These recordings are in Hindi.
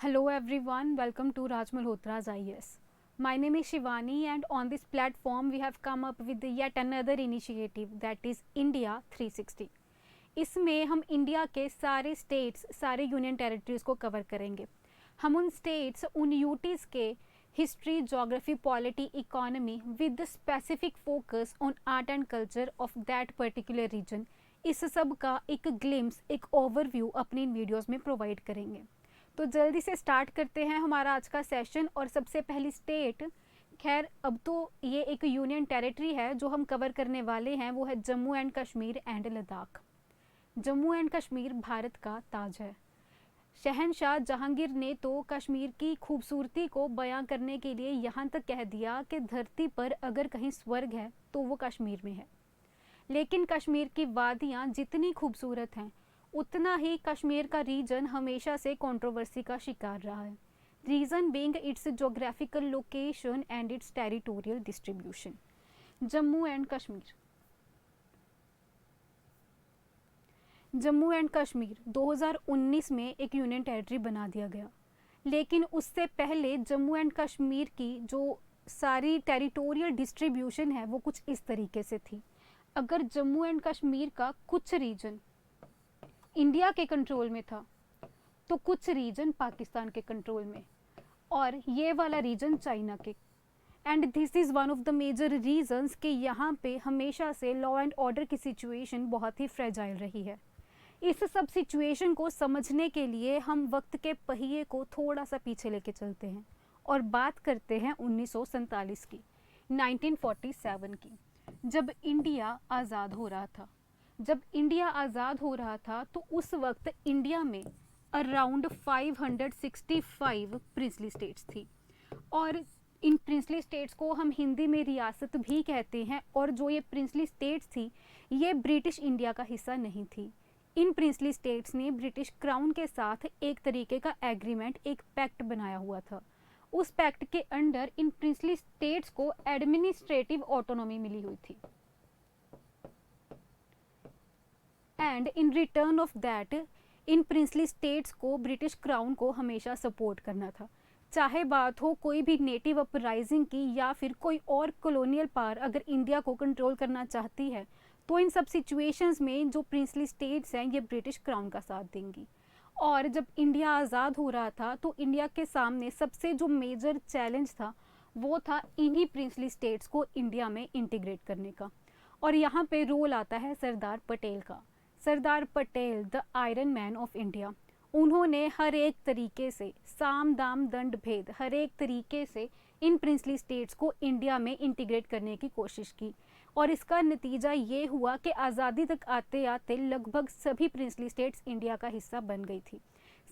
Hello everyone, welcome to Raj Malhotra's IAS. My name is Shivani and on this platform we have come up with yet another initiative that is India 360. इसमें हम इंडिया के सारे स्टेट्स, सारे यूनियन टेरिटरीज़ को कवर करेंगे। हम उन स्टेट्स, उन यूटीज़ के history, geography, polity, economy with specific focus on art and culture of that particular region, इस सब का एक ग्लिम्स, एक ओवरव्यू अपनी इन वीडियोज़ में प्रोवाइड करेंगे। तो जल्दी से स्टार्ट करते हैं हमारा आज का सेशन। और सबसे पहली स्टेट, खैर अब तो ये एक यूनियन टेरिटरी है, जो हम कवर करने वाले हैं वो है Jammu and Kashmir and Ladakh. Jammu and Kashmir Bharat का ताज है। शहनशाह जहांगीर ने तो कश्मीर की खूबसूरती को बयां करने के लिए यहाँ तक कह दिया कि धरती पर अगर कहीं स्वर्ग है तो वो कश्मीर में है। लेकिन कश्मीर की वादियाँ जितनी खूबसूरत हैं उतना ही कश्मीर का रीजन हमेशा से कंट्रोवर्सी का शिकार रहा है। Reason being it's geographical location and it's territorial distribution. Jammu and Kashmir. Jammu and Kashmir 2019 में एक यूनियन टेरिटरी बना दिया गया, लेकिन उससे पहले जम्मू एंड कश्मीर की जो सारी टेरिटोरियल डिस्ट्रीब्यूशन है वो कुछ इस तरीके से थी। अगर जम्मू एंड कश्मीर का कुछ रीजन इंडिया के कंट्रोल में था तो कुछ रीजन पाकिस्तान के कंट्रोल में, और ये वाला रीजन चाइना के। And this is one of the major reasons कि यहाँ पे हमेशा से लॉ एंड ऑर्डर की सिचुएशन बहुत ही फ्रेजाइल रही है। इस सब सिचुएशन को समझने के लिए हम वक्त के पहिए को थोड़ा सा पीछे लेके चलते हैं और बात करते हैं 1947 की, 1947 की, जब इंडिया आज़ाद हो रहा था। जब इंडिया आज़ाद हो रहा था तो उस वक्त इंडिया में अराउंड 565 प्रिंसली स्टेट्स थी, और इन प्रिंसली स्टेट्स को हम हिंदी में रियासत भी कहते हैं। और जो ये प्रिंसली स्टेट्स थी ये ब्रिटिश इंडिया का हिस्सा नहीं थी। इन प्रिंसली स्टेट्स ने ब्रिटिश क्राउन के साथ एक तरीके का एग्रीमेंट, एक पैक्ट बनाया हुआ था। उस पैक्ट के अंडर इन प्रिंसली स्टेट्स को एडमिनिस्ट्रेटिव ऑटोनॉमी मिली हुई थी, and in return of that in princely states को ब्रिटिश क्राउन को हमेशा सपोर्ट करना था। चाहे बात हो कोई भी नेटिव अपराइजिंग की या फिर कोई और कॉलोनियल पावर अगर इंडिया को कंट्रोल करना चाहती है तो इन सब सिचुएशंस में जो प्रिंसली स्टेट्स हैं ये ब्रिटिश क्राउन का साथ देंगी। और जब इंडिया आज़ाद हो रहा था तो इंडिया के सामने सबसे जो मेजर चैलेंज था वो था इन्हीं प्रिंसली स्टेट्स को इंडिया में इंटीग्रेट करने का। और यहाँ पे रोल आता है सरदार पटेल का। Sardar Patel, the iron man of India, उन्होंने हर एक तरीके से साम दाम दंड भेद हर एक तरीके से इन प्रिंसली स्टेट्स को इंडिया में इंटीग्रेट करने की कोशिश की। और इसका नतीजा ये हुआ कि आज़ादी तक आते आते लगभग सभी प्रिंसली स्टेट्स इंडिया का हिस्सा बन गई थी,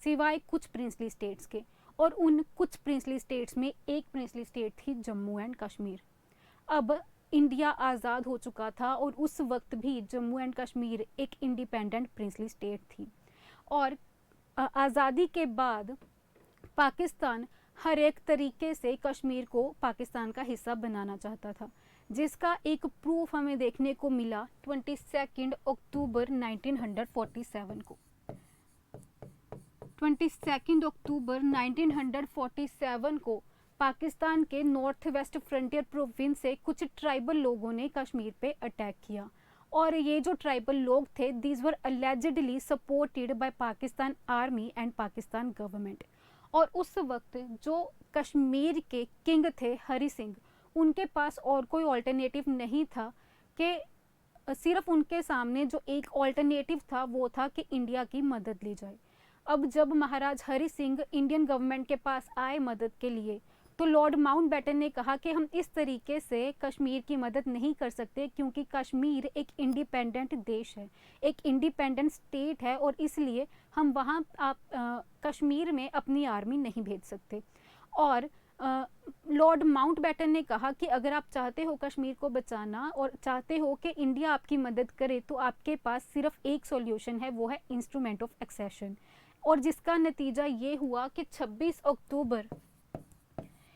सिवाय कुछ प्रिंसली स्टेट्स के। और उन कुछ प्रिंसली स्टेट्स में एक प्रिंसली स्टेट थी जम्मू एंड कश्मीर। अब इंडिया आज़ाद हो चुका था और उस वक्त भी जम्मू एंड कश्मीर एक इंडिपेंडेंट प्रिंसली स्टेट थी। और आज़ादी के बाद पाकिस्तान हर एक तरीके से कश्मीर को पाकिस्तान का हिस्सा बनाना चाहता था, जिसका एक प्रूफ हमें देखने को मिला 22 अक्टूबर 1947 को। 22 अक्टूबर 1947 को पाकिस्तान के नॉर्थ वेस्ट फ्रंटियर प्रोविंस से कुछ ट्राइबल लोगों ने कश्मीर पे अटैक किया। और ये जो ट्राइबल लोग थे, these were allegedly supported by Pakistan army and Pakistan government. और उस वक्त जो कश्मीर के किंग थे हरि सिंह, उनके पास और कोई ऑल्टरनेटिव नहीं था कि सिर्फ उनके सामने जो एक ऑल्टरनेटिव था वो था कि इंडिया की मदद ली जाए। अब जब महाराज हरि सिंह इंडियन गवर्नमेंट के पास आए मदद के लिए तो लॉर्ड माउंटबेटन ने कहा कि हम इस तरीके से कश्मीर की मदद नहीं कर सकते, क्योंकि कश्मीर एक इंडिपेंडेंट देश है, एक इंडिपेंडेंट स्टेट है, और इसलिए हम वहाँ कश्मीर में अपनी आर्मी नहीं भेज सकते। और लॉर्ड माउंटबेटन ने कहा कि अगर आप चाहते हो कश्मीर को बचाना और चाहते हो कि इंडिया आपकी मदद करे तो आपके पास सिर्फ एक सॉल्यूशन है, वो है इंस्ट्रूमेंट ऑफ एक्सेशन। और जिसका नतीजा ये हुआ कि 26 अक्टूबर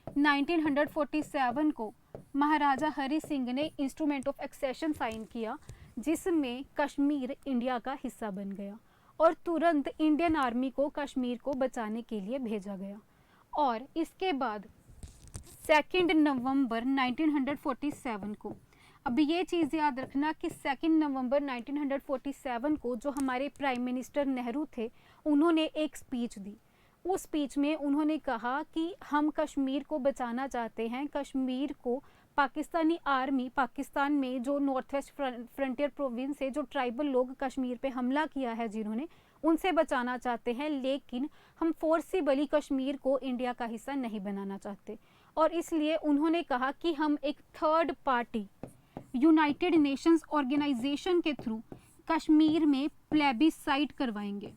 1947 को महाराजा हरि सिंह ने इंस्ट्रूमेंट ऑफ एक्सेशन साइन किया, जिसमें कश्मीर इंडिया का हिस्सा बन गया। और तुरंत इंडियन आर्मी को कश्मीर को बचाने के लिए भेजा गया। और इसके बाद 2 नवंबर 1947 को, अब ये चीज़ याद रखना कि 2 नवंबर 1947 को जो हमारे प्राइम मिनिस्टर नेहरू थे, उन्होंने एक स्पीच दी। उस स्पीच में उन्होंने कहा कि हम कश्मीर को बचाना चाहते हैं, कश्मीर को पाकिस्तानी आर्मी, पाकिस्तान में जो नॉर्थ वेस्ट फ्रंटियर प्रोविंस से जो ट्राइबल लोग कश्मीर पे हमला किया है जिन्होंने, उनसे बचाना चाहते हैं, लेकिन हम फोर्सिबली कश्मीर को इंडिया का हिस्सा नहीं बनाना चाहते। और इसलिए उन्होंने कहा कि हम एक third party United Nations organisation के थ्रू कश्मीर में प्लेबिसाइट करवाएंगे।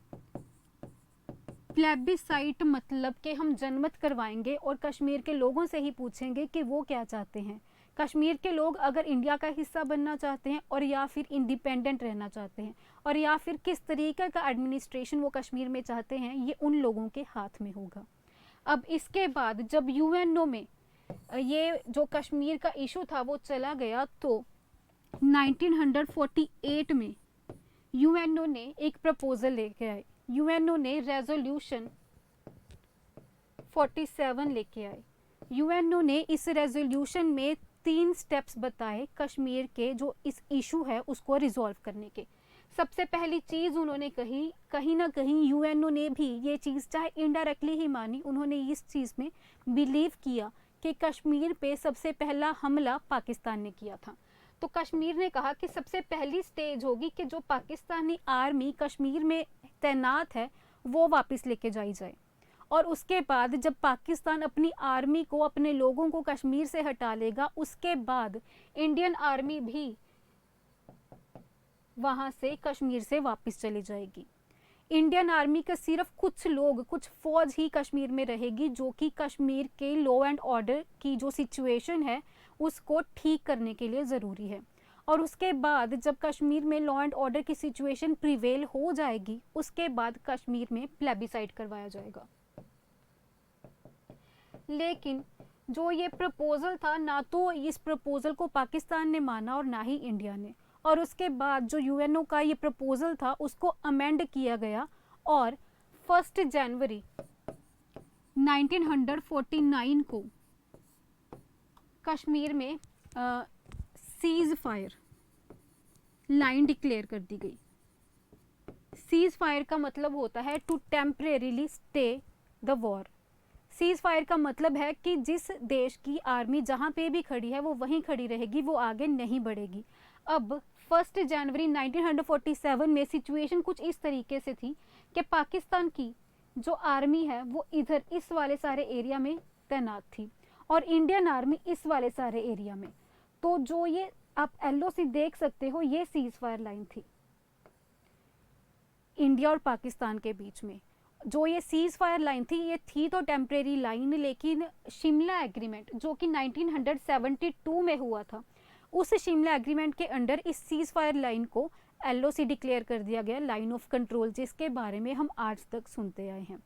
प्लेबिसाइट मतलब कि हम जनमत करवाएंगे और कश्मीर के लोगों से ही पूछेंगे कि वो क्या चाहते हैं। कश्मीर के लोग अगर इंडिया का हिस्सा बनना चाहते हैं और या फिर इंडिपेंडेंट रहना चाहते हैं और या फिर किस तरीके का एडमिनिस्ट्रेशन वो कश्मीर में चाहते हैं, ये उन लोगों के हाथ में होगा। अब इसके बाद जब यूएनओ में ये जो कश्मीर का इशू था वो चला गया, तो 1948 में यूएनओ ने एक प्रपोजल लेके आए। यूएनओ ने रेजोल्यूशन 47 लेके आए। यूएनओ ने इस रेजोल्यूशन में 3 स्टेप्स बताए कश्मीर के जो इस इशू है उसको रिजॉल्व करने के। सबसे पहली चीज़ उन्होंने कही, कहीं ना कहीं यूएनओ ने भी ये चीज़ चाहे इनडायरेक्टली ही मानी, उन्होंने इस चीज़ में बिलीव किया कि कश्मीर पे सबसे पहला हमला पाकिस्तान ने किया था। तो कश्मीर ने कहा कि सबसे पहली स्टेज होगी कि जो पाकिस्तानी आर्मी कश्मीर में तैनात है वो वापस लेके जाई जाए, और उसके बाद जब पाकिस्तान अपनी आर्मी को, अपने लोगों को कश्मीर से हटा लेगा, उसके बाद इंडियन आर्मी भी वहाँ से कश्मीर से वापस चली जाएगी। इंडियन आर्मी का सिर्फ कुछ लोग, कुछ फौज ही कश्मीर में रहेगी, जो कि कश्मीर के लॉ एंड ऑर्डर की जो सिचुएशन है उसको ठीक करने के लिए ज़रूरी है। और उसके बाद जब कश्मीर में लॉ एंड ऑर्डर की सिचुएशन प्रिवेल हो जाएगी, उसके बाद कश्मीर में प्लेबिसाइट करवाया जाएगा। लेकिन जो ये प्रपोजल था, ना तो इस प्रपोजल को पाकिस्तान ने माना और ना ही इंडिया ने। और उसके बाद जो यूएनओ का ये प्रपोजल था उसको अमेंड किया गया और 1 जनवरी 1949 को कश्मीर में सीज फायर लाइन डिक्लेयर कर दी गई। सीज फायर का मतलब होता है to temporarily stay the war. Cease fire का मतलब है कि जिस देश की आर्मी जहाँ पे भी खड़ी है वो वहीं खड़ी रहेगी, वो आगे नहीं बढ़ेगी। अब 1 जनवरी 1947 में सिचुएशन कुछ इस तरीके से थी कि पाकिस्तान की जो आर्मी है वो इधर इस वाले सारे एरिया में तैनात थी और इंडियन आर्मी इस वाले सारे एरिया में। तो जो ये आप LOC देख सकते हो, ये सीज फायर लाइन थी इंडिया और पाकिस्तान के बीच में। जो ये सीज फायर लाइन थी, ये थी तो टेम्परेरी लाइन, लेकिन शिमला एग्रीमेंट जो कि 1972 में हुआ था, उस शिमला एग्रीमेंट के अंडर इस सीज फायर लाइन को LOC डिक्लेयर कर दिया गया, लाइन ऑफ कंट्रोल, जिसके बारे में हम आज तक सुनते आए हैं।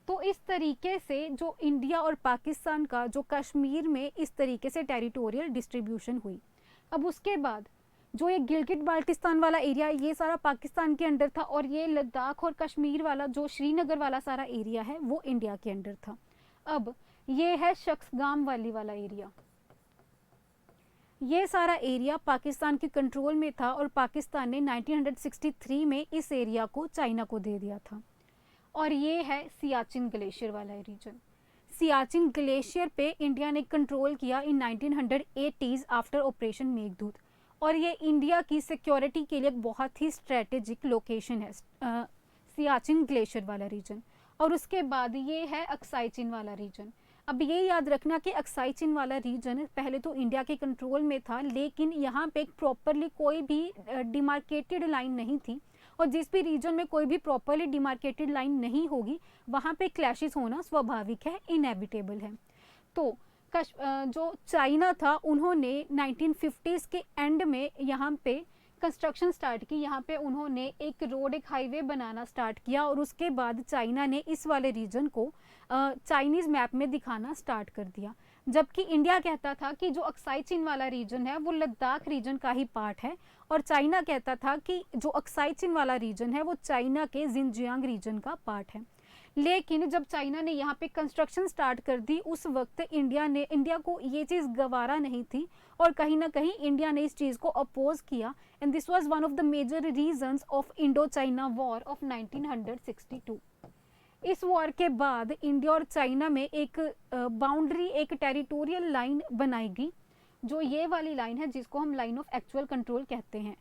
तो इस तरीके से जो इंडिया और पाकिस्तान का जो कश्मीर में इस तरीके से टेरिटोरियल डिस्ट्रीब्यूशन हुई। अब उसके बाद जो ये गिलगिट बाल्टिस्तान वाला एरिया, ये सारा पाकिस्तान के अंडर था और ये लद्दाख और कश्मीर वाला जो श्रीनगर वाला सारा एरिया है वो इंडिया के अंडर था। अब ये है शख्सगाम वाली वाला एरिया, ये सारा एरिया पाकिस्तान के कंट्रोल में था और पाकिस्तान ने 1963 में इस एरिया को चाइना को दे दिया था। और ये है सियाचिन ग्लेशियर वाला रीजन। सियाचिन ग्लेशियर पे इंडिया ने कंट्रोल किया इन 1980s आफ्टर ऑपरेशन मेघदूत, और ये इंडिया की सिक्योरिटी के लिए बहुत ही स्ट्रेटेजिक लोकेशन है, सियाचिन ग्लेशियर वाला रीजन। और उसके बाद ये है अक्साई चिन वाला रीजन। अब ये याद रखना कि अक्साई चिन वाला रीजन पहले तो इंडिया के कंट्रोल में था, लेकिन यहाँ पे प्रॉपरली कोई भी डिमार्केटेड लाइन नहीं थी, और जिस भी रीजन में कोई भी प्रॉपरली डिमार्केटेड लाइन नहीं होगी वहाँ पे क्लैशेस होना स्वाभाविक है, इनएविटेबल है। तो जो चाइना था उन्होंने 1950s के एंड में यहाँ पे कंस्ट्रक्शन स्टार्ट की, यहाँ पे उन्होंने एक रोड, एक हाईवे बनाना स्टार्ट किया, और उसके बाद चाइना ने इस वाले रीजन को चाइनीज़ मैप में दिखाना स्टार्ट कर दिया। जबकि इंडिया कहता था कि जो अक्साई चीन वाला रीजन है वो लद्दाख रीजन का ही पार्ट है, और चाइना कहता था कि जो अक्साई चीन वाला रीजन है वो चाइना के जिनजियांग रीजन का पार्ट है। लेकिन जब चाइना ने यहाँ पे कंस्ट्रक्शन स्टार्ट कर दी, उस वक्त इंडिया को ये चीज़ गवारा नहीं थी, और कहीं ना कहीं इंडिया ने इस चीज़ को अपोज किया, and this was one of the major reasons of Indo China war of 1962। इस वॉर के बाद इंडिया और चाइना में एक बाउंड्री, एक टेरिटोरियल लाइन बनाई गई, जो ये वाली लाइन है जिसको हम लाइन ऑफ एक्चुअल कंट्रोल कहते हैं।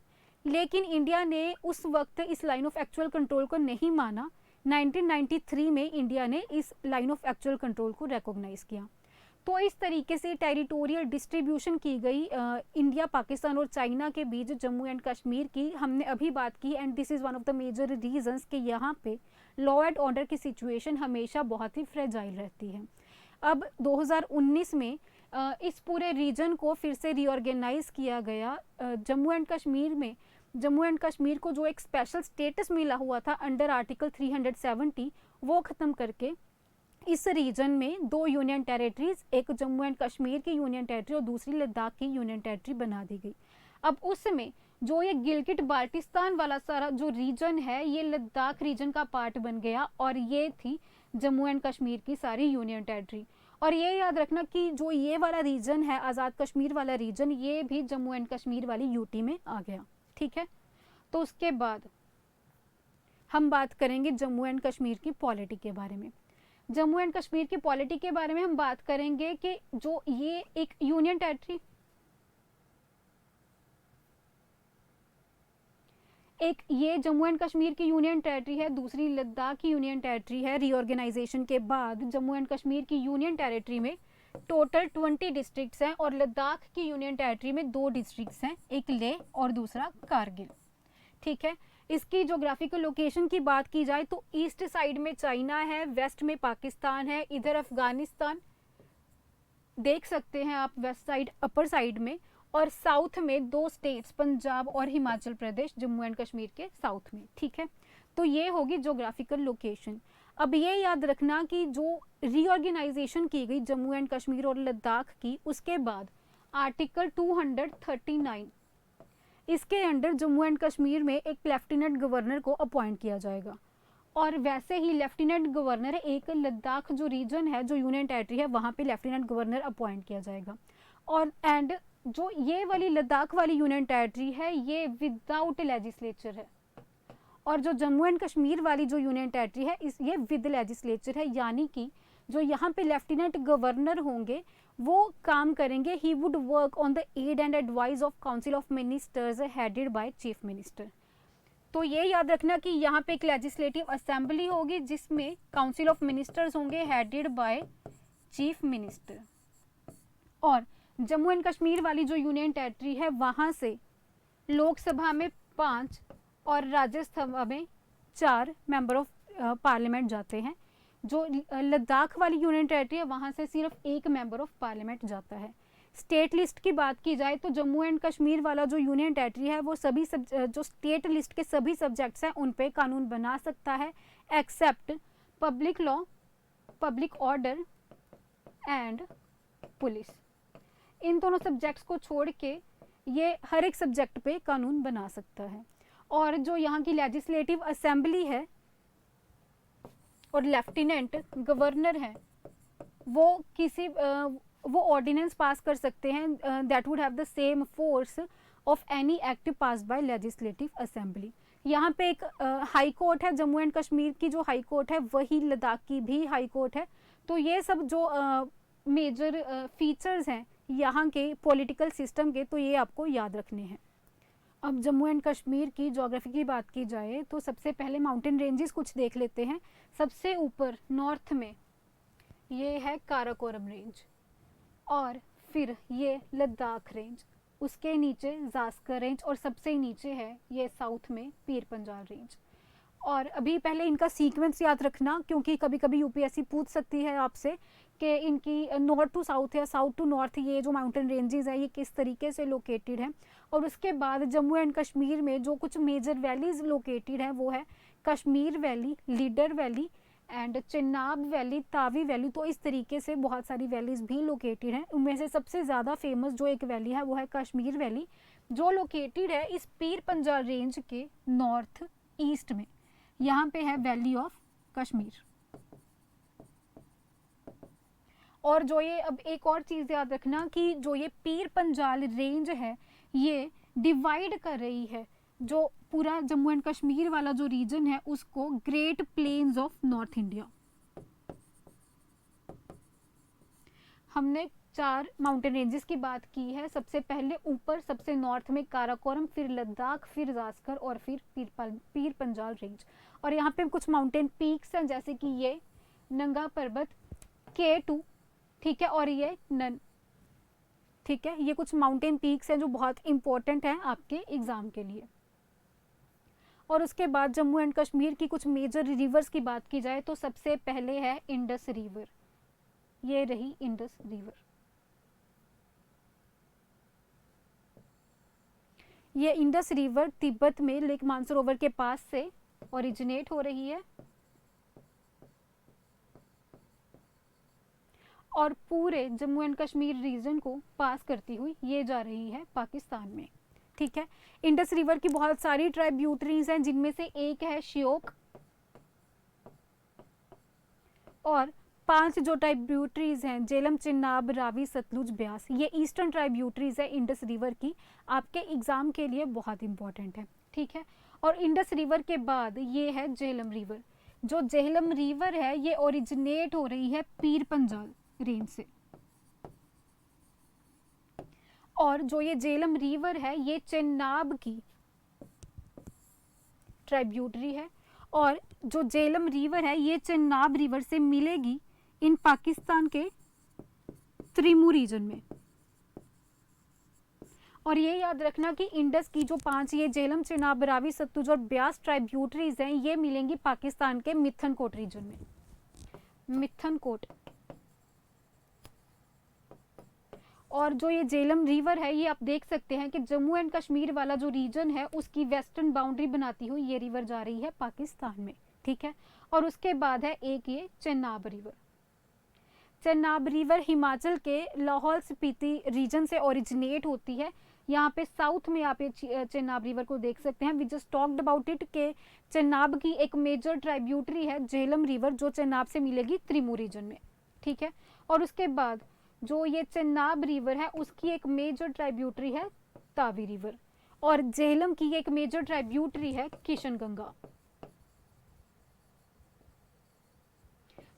लेकिन इंडिया ने उस वक्त इस लाइन ऑफ एक्चुअल कंट्रोल को नहीं माना। 1993 में इंडिया ने इस लाइन ऑफ एक्चुअल कंट्रोल को रिकॉग्नाइज किया। तो इस तरीके से टेरिटोरियल डिस्ट्रीब्यूशन की गई इंडिया, पाकिस्तान और चाइना के बीच जम्मू एंड कश्मीर की हमने अभी बात की, and this is one of the major reasons कि यहाँ पे लॉ एंड ऑर्डर की सिचुएशन हमेशा बहुत ही फ्रेजाइल रहती है। अब 2019 में इस पूरे रीजन को फिर से रीऑर्गेनाइज किया गया। जम्मू एंड कश्मीर को जो एक स्पेशल स्टेटस मिला हुआ था अंडर आर्टिकल 370, वो ख़त्म करके इस रीजन में 2 यूनियन टेरिटरीज, एक जम्मू एंड कश्मीर की यूनियन टेरिटरी और दूसरी लद्दाख की यूनियन टेरिटरी बना दी गई। अब उसमें जो ये गिलगिट बाल्टिस्तान वाला सारा जो रीजन है ये लद्दाख रीजन का पार्ट बन गया, और ये थी जम्मू एंड कश्मीर की सारी यूनियन टेरिटरी। और ये याद रखना कि जो ये वाला रीजन है, आज़ाद कश्मीर वाला रीजन, ये भी जम्मू एंड कश्मीर वाली यूटी में आ गया। ठीक है, तो उसके बाद हम बात करेंगे जम्मू एंड कश्मीर की पॉलिटी के बारे में। जम्मू एंड कश्मीर की पॉलिटी के बारे में हम बात करेंगे कि जो ये एक यूनियन टेरिटरी, एक ये जम्मू एंड कश्मीर की यूनियन टेरिटरी है, दूसरी लद्दाख की यूनियन टेरिटरी है। रीऑर्गेनाइजेशन के बाद जम्मू एंड कश्मीर की यूनियन टेरिटरी में टोटल 20 डिस्ट्रिक्ट्स हैं, और लद्दाख की यूनियन टेरिटरी में 2 डिस्ट्रिक्ट्स हैं, एक लेह और दूसरा कारगिल। ठीक है, इसकी जोग्राफिकल लोकेशन की बात की जाए तो ईस्ट साइड में चाइना है, वेस्ट में पाकिस्तान है, इधर अफगानिस्तान देख सकते हैं आप वेस्ट साइड अपर साइड में, और साउथ में 2 स्टेट्स पंजाब और हिमाचल प्रदेश जम्मू एंड कश्मीर के साउथ में। ठीक है, तो ये होगी जोग्राफिकल लोकेशन। अब ये याद रखना कि जो रीऑर्गेनाइजेशन की गई जम्मू एंड कश्मीर और लद्दाख की, उसके बाद आर्टिकल 239, इसके अंडर जम्मू एंड कश्मीर में एक लेफ्टिनेंट गवर्नर को अपॉइंट किया जाएगा, और वैसे ही लेफ्टिनेंट गवर्नर एक लद्दाख जो रीजन है, जो यूनियन टेरिटरी है, वहाँ पे लेफ्टिनेंट गवर्नर अपॉइंट किया जाएगा। और एंड जो ये वाली लद्दाख वाली यूनियन टेरिटरी है ये विदाउट लेजिस्लेचर है, और जो जम्मू एंड कश्मीर वाली जो यूनियन टेरिटरी है ये विद लेजिस्लेचर है, यानी कि जो यहाँ पे लेफ्टिनेंट गवर्नर होंगे वो काम करेंगे, he would work on the aid and advice of council of ministers headed by chief minister. तो ये याद रखना कि यहाँ पे एक लेजिस्लेटिव असेंबली होगी जिसमें काउंसिल ऑफ मिनिस्टर्स होंगे हेडेड बाय चीफ मिनिस्टर, और जम्मू एंड कश्मीर वाली जो यूनियन टेरिटरी है वहाँ से लोकसभा में 5 और राज्यसभा में 4 मेंबर ऑफ पार्लियामेंट जाते हैं। जो लद्दाख वाली यूनियन टेरिटरी है वहाँ से सिर्फ 1 मेंबर ऑफ पार्लियामेंट जाता है। स्टेट लिस्ट की बात की जाए तो जम्मू एंड कश्मीर वाला जो यूनियन टेरिटरी है वो सभी जो स्टेट लिस्ट के सभी सब्जेक्ट्स हैं उन पे कानून बना सकता है, except public law, public order and police. इन दोनों सब्जेक्ट्स को छोड़ के ये हर एक सब्जेक्ट पे कानून बना सकता है। और जो यहाँ की लेजिस्लेटिव असेंबली है और लेफ्टिनेंट गवर्नर है वो ऑर्डिनेंस पास कर सकते हैं that would have the same force of any act pass by legislative assembly. यहाँ पे एक हाई कोर्ट है, जम्मू एंड कश्मीर की जो हाई कोर्ट है वही लद्दाख की भी हाई कोर्ट है। तो ये सब जो मेजर फीचर्स हैं यहाँ के पॉलिटिकल सिस्टम के, तो ये आपको याद रखने हैं। अब जम्मू एंड कश्मीर की ज्योग्राफी की बात की जाए तो सबसे पहले माउंटेन रेंजेस कुछ देख लेते हैं। सबसे ऊपर नॉर्थ में ये है काराकोरम रेंज, और फिर ये लद्दाख रेंज, उसके नीचे जास्कर रेंज, और सबसे नीचे है ये साउथ में पीर पंजाल रेंज। और अभी पहले इनका सीक्वेंस याद रखना क्योंकि कभी कभी यूपीएससी पूछ सकती है आपसे कि इनकी नॉर्थ टू साउथ या साउथ टू नॉर्थ ये जो माउंटेन रेंजेस है ये किस तरीके से लोकेटेड है। और उसके बाद जम्मू एंड कश्मीर में जो कुछ मेजर वैलीज लोकेटेड है वो है Kashmir valley, leader valley and Chenab valley, Tawi valley, तो इस तरीके से बहुत सारी वैलीज भी लोकेटेड हैं। उनमें से सबसे ज़्यादा फेमस जो एक वैली है वो है कश्मीर वैली, जो लोकेटेड है इस पीर पंजाल रेंज के नॉर्थ ईस्ट में। यहाँ पे है वैली ऑफ कश्मीर। और जो ये, अब एक और चीज़ याद रखना कि जो ये पीर पंजाल रेंज है ये डिवाइड कर रही है जो पूरा जम्मू एंड कश्मीर वाला जो रीजन है उसको great plains of north India. हमने 4 माउंटेन रेंजेस की बात की है। सबसे पहले ऊपर सबसे नॉर्थ में काराकोरम, फिर लद्दाख, फिर जास्कर और फिर पीर पंजाल रेंज। और यहाँ पे कुछ माउंटेन पीक्स हैं जैसे कि ये नंगा पर्वत, K2, ठीक है, और ये नन, ठीक है। ये कुछ माउंटेन पीक्स हैं जो बहुत इंपॉर्टेंट हैं आपके एग्जाम के लिए। और उसके बाद जम्मू एंड कश्मीर की कुछ मेजर रिवर्स की बात की जाए तो सबसे पहले है इंडस रिवर। ये रही इंडस रिवर। ये इंडस रिवर तिब्बत में लेक मानसरोवर के पास से ओरिजिनेट हो रही है और पूरे जम्मू एंड कश्मीर रीजन को पास करती हुई ये जा रही है पाकिस्तान में, ठीक है। इंडस रिवर की बहुत सारी ट्राइब्यूटरीज हैं जिनमें से एक है श्योक, और 5 जो ट्राइब्यूटरीज हैं जेलम, चिनाब, रावी, सतलुज, ब्यास, ये ईस्टर्न ट्राइब्यूटरीज है इंडस रिवर की, आपके एग्जाम के लिए बहुत इंपॉर्टेंट है, ठीक है। और इंडस रिवर के बाद ये है झेलम रिवर। जो झेलम रिवर है ये ओरिजिनेट हो रही है पीर पंजाल रेंज से। और जो ये झेलम रिवर है ये चेनाब की ट्राइब्यूटरी है, और जो झेलम रिवर है ये चेनाब रिवर से मिलेगी इन पाकिस्तान के त्रिमू रीजन में। और ये याद रखना कि इंडस की जो 5 ये झेलम, चेनाब, रावी, सतलुज और ब्यास ट्राइब्यूटरीज हैं ये मिलेंगी पाकिस्तान के मिथनकोट रीजन में। मिथनकोट। और जो ये झेलम रिवर है ये आप देख सकते हैं कि जम्मू एंड कश्मीर वाला जो रीजन है उसकी वेस्टर्न बाउंड्री बनाती हुई ये रिवर जा रही है पाकिस्तान में, ठीक है। और उसके बाद है एक ये चेनाब रिवर। चेनाब रिवर हिमाचल के लाहौल स्पीति रीजन से ओरिजिनेट होती है। यहाँ पे साउथ में आप चेनाब रिवर को देख सकते हैं। We just talked about it के चेनाब की एक मेजर ट्राइब्यूटरी है झेलम रिवर जो चेनाब से मिलेगी त्रिमू रीजन में, ठीक है। और उसके बाद जो ये चेनाब रिवर है उसकी एक मेजर ट्राइब्यूटरी है तावी रिवर, और झेलम की एक मेजर ट्राइब्यूटरी है किशनगंगा।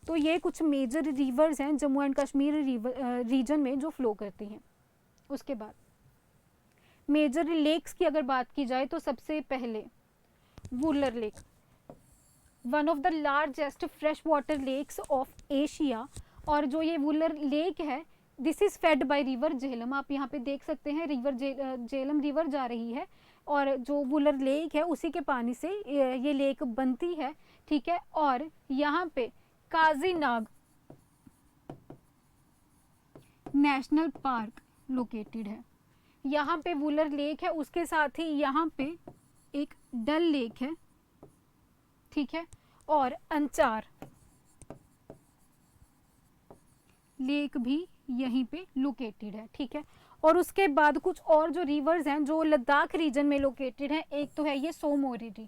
तो ये कुछ मेजर रिवर्स हैं जम्मू एंड कश्मीर रीजन में जो फ्लो करती हैं। उसके बाद मेजर लेक्स की अगर बात की जाए तो सबसे पहले Wular lake, one of the largest fresh water lakes of Asia. और जो ये वुलर लेक है this is fed by river Jhelum. आप यहाँ पे देख सकते हैं रिवर झेलम रिवर जा रही है, और जो वुलर लेक है उसी के पानी से ये लेक बनती है, ठीक है। और यहाँ पे काजीनाग नेशनल पार्क लोकेटेड है। यहाँ पे वुलर लेक है, उसके साथ ही यहाँ पे एक डल लेक है, ठीक है, और अंचार लेक भी यहीं पे लोकेटेड है, ठीक है। और उसके बाद कुछ और जो रिवर्स हैं जो लद्दाख रीजन में लोकेटेड हैं, एक तो है ये सोमोरिरी,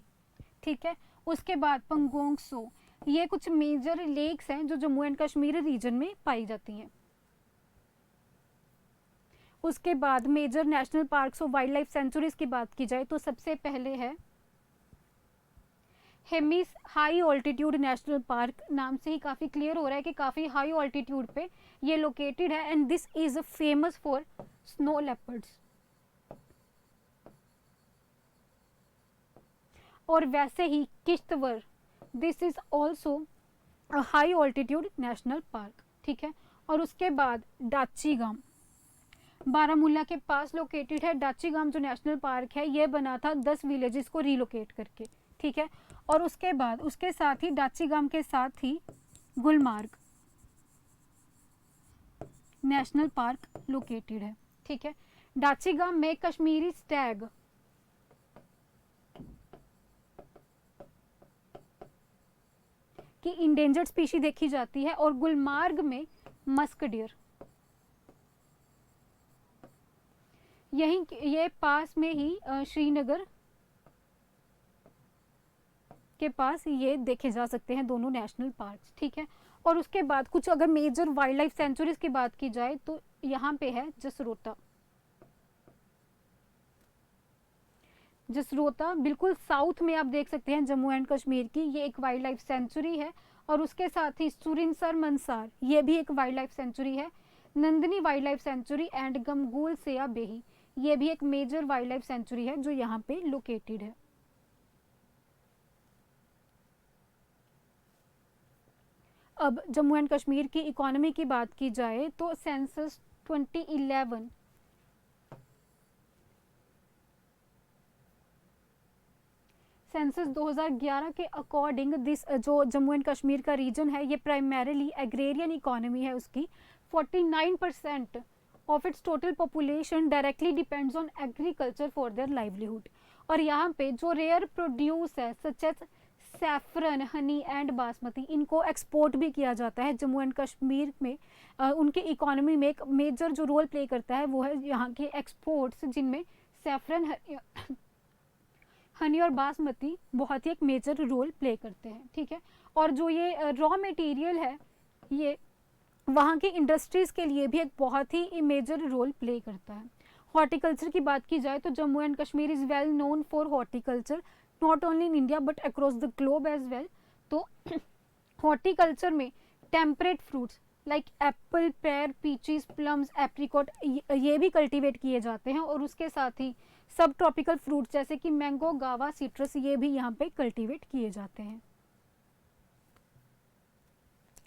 ठीक है। उसके बाद पंगोंग सो, ये कुछ मेजर लेक्स हैं जो जम्मू एंड कश्मीर रीजन में पाई जाती हैं। उसके बाद मेजर नेशनल पार्क्स और वाइल्ड लाइफ सेंचुरीज की बात की जाए तो सबसे पहले है Hemis high altitude national park. नाम से ही काफ़ी क्लियर हो रहा है कि काफ़ी हाई ऑल्टीट्यूड पे ये लोकेटेड है, and this is famous for snow leopards. और वैसे ही Kishtwar, this is also a high altitude national park, ठीक है। और उसके बाद डाची-गाम बारामूला के पास लोकेटेड है। डाची-गाम जो नेशनल पार्क है ये बना था 10 विलेजेस को रिलोकेट करके, ठीक है। और उसके बाद उसके साथ ही डाची-गाम के साथ ही गुलमार्ग नेशनल पार्क लोकेटेड है, ठीक है। डाची-गाम में कश्मीरी स्टैग, की इंडेंजर्ड स्पीशी देखी जाती है, और गुलमार्ग में मस्क डियर। यही ये पास में ही श्रीनगर के पास ये देखे जा सकते हैं दोनों नेशनल पार्क्स, ठीक है। और उसके बाद कुछ अगर मेजर वाइल्ड लाइफ सेंचुरीज की बात की जाए तो यहाँ पे है जसरोटा। जसरोटा बिल्कुल साउथ में आप देख सकते हैं जम्मू एंड कश्मीर की, ये एक वाइल्ड लाइफ सेंचुरी है। और उसके साथ ही सुरिनसर मंसार, ये भी एक वाइल्ड लाइफ सेंचुरी है। Nandini wild life sanctuary and Gamgul Siyabehi, ये भी एक मेजर वाइल्ड लाइफ सेंचुरी है जो यहाँ पे लोकेटेड है। अब जम्मू एंड कश्मीर की इकोनॉमी की बात की जाए तो सेंसस 2011 सेंसस 2011 के अकॉर्डिंग दिस जो जम्मू एंड कश्मीर का रीजन है ये प्राइमरीली एग्रेरियन इकोनॉमी है उसकी। 49% of its total population directly depends on agriculture for their livelihood. और यहाँ पे जो रेयर प्रोड्यूस है such as saffron, honey and basmati, इनको एक्सपोर्ट भी किया जाता है जम्मू एंड कश्मीर में। उनके इकोनॉमी में एक मेजर जो रोल प्ले करता है वो है यहाँ के एक्सपोर्ट्स, जिनमें सैफरन, हनी और बासमती बहुत ही एक मेजर रोल प्ले करते हैं, ठीक है। और जो ये रॉ मटेरियल है ये वहाँ की इंडस्ट्रीज़ के लिए भी एक बहुत ही मेजर रोल प्ले करता है। हॉर्टिकल्चर की बात की जाए तो Jammu and Kashmir is well known for horticulture, not only in India but across the globe as well. तो हॉर्टिकल्चर में temperate fruits like apple, pear, peaches, plums, apricot ये भी कल्टीवेट किए जाते हैं। और उसके साथ ही सब ट्रॉपिकल फ्रूट्स जैसे कि मैंगो, गावा, सिट्रस ये भी यहाँ पे कल्टीवेट किए जाते हैं।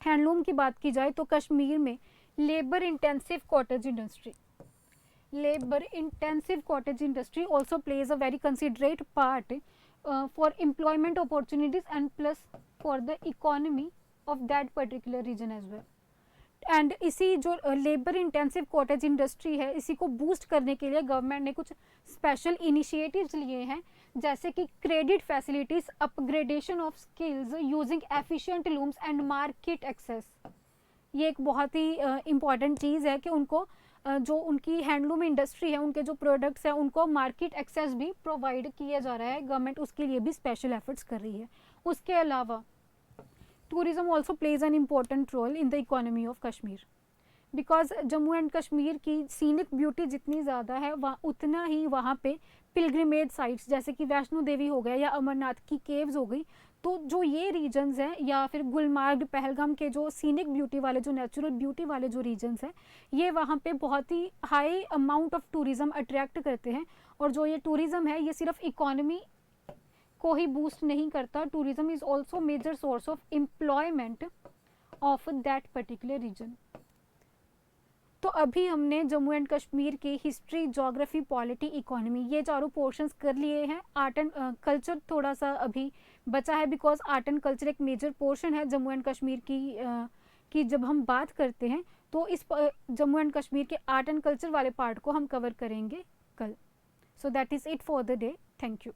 हैंडलूम की बात की जाए तो कश्मीर में labour intensive cottage industry also plays a very considerate part for employment opportunities and plus for the economy of that particular region as well. And इसी जो लेबर इंटेंसिव कॉटेज इंडस्ट्री है इसी को बूस्ट करने के लिए गवर्नमेंट ने कुछ स्पेशल इनिशिएटिव्स लिए हैं, जैसे कि credit facilities, upgradation of skills using efficient looms and market access. ये एक बहुत ही इम्पॉर्टेंट चीज़ है कि उनको जो उनकी हैंडलूम इंडस्ट्री है उनके जो प्रोडक्ट्स हैं उनको मार्केट एक्सेस भी प्रोवाइड किया जा रहा है। गवर्नमेंट उसके लिए भी स्पेशल एफर्ट्स कर रही है। उसके अलावा tourism also plays an important role in the economy of Kashmir because Jammu and Kashmir की सीनिक ब्यूटी जितनी ज़्यादा है उतना ही वहाँ पे पिलग्रिमेज साइट्स जैसे कि वैष्णो देवी हो गया या अमरनाथ की केव्स हो गई। तो जो ये रीजन्स हैं या फिर गुलमार्ग, पहलगाम के जो सीनिक ब्यूटी वाले, जो नेचुरल ब्यूटी वाले जो रीजन्स हैं ये वहाँ पे बहुत ही high amount of tourism attract करते हैं। और जो ये टूरिज़्म है ये सिर्फ इकोनॉमी को ही बूस्ट नहीं करता, tourism is also major source of employment of that particular region. तो अभी हमने जम्मू एंड कश्मीर की हिस्ट्री, ज्योग्राफी, पॉलिटी, इकोनॉमी ये चारों पोर्शंस कर लिए हैं। आर्ट एंड कल्चर थोड़ा सा अभी बचा है बिकॉज आर्ट एंड कल्चर एक मेजर पोर्शन है जम्मू एंड कश्मीर की जब हम बात करते हैं तो इस जम्मू एंड कश्मीर के आर्ट एंड कल्चर वाले पार्ट को हम कवर करेंगे कल। So that is it for the day. Thank you.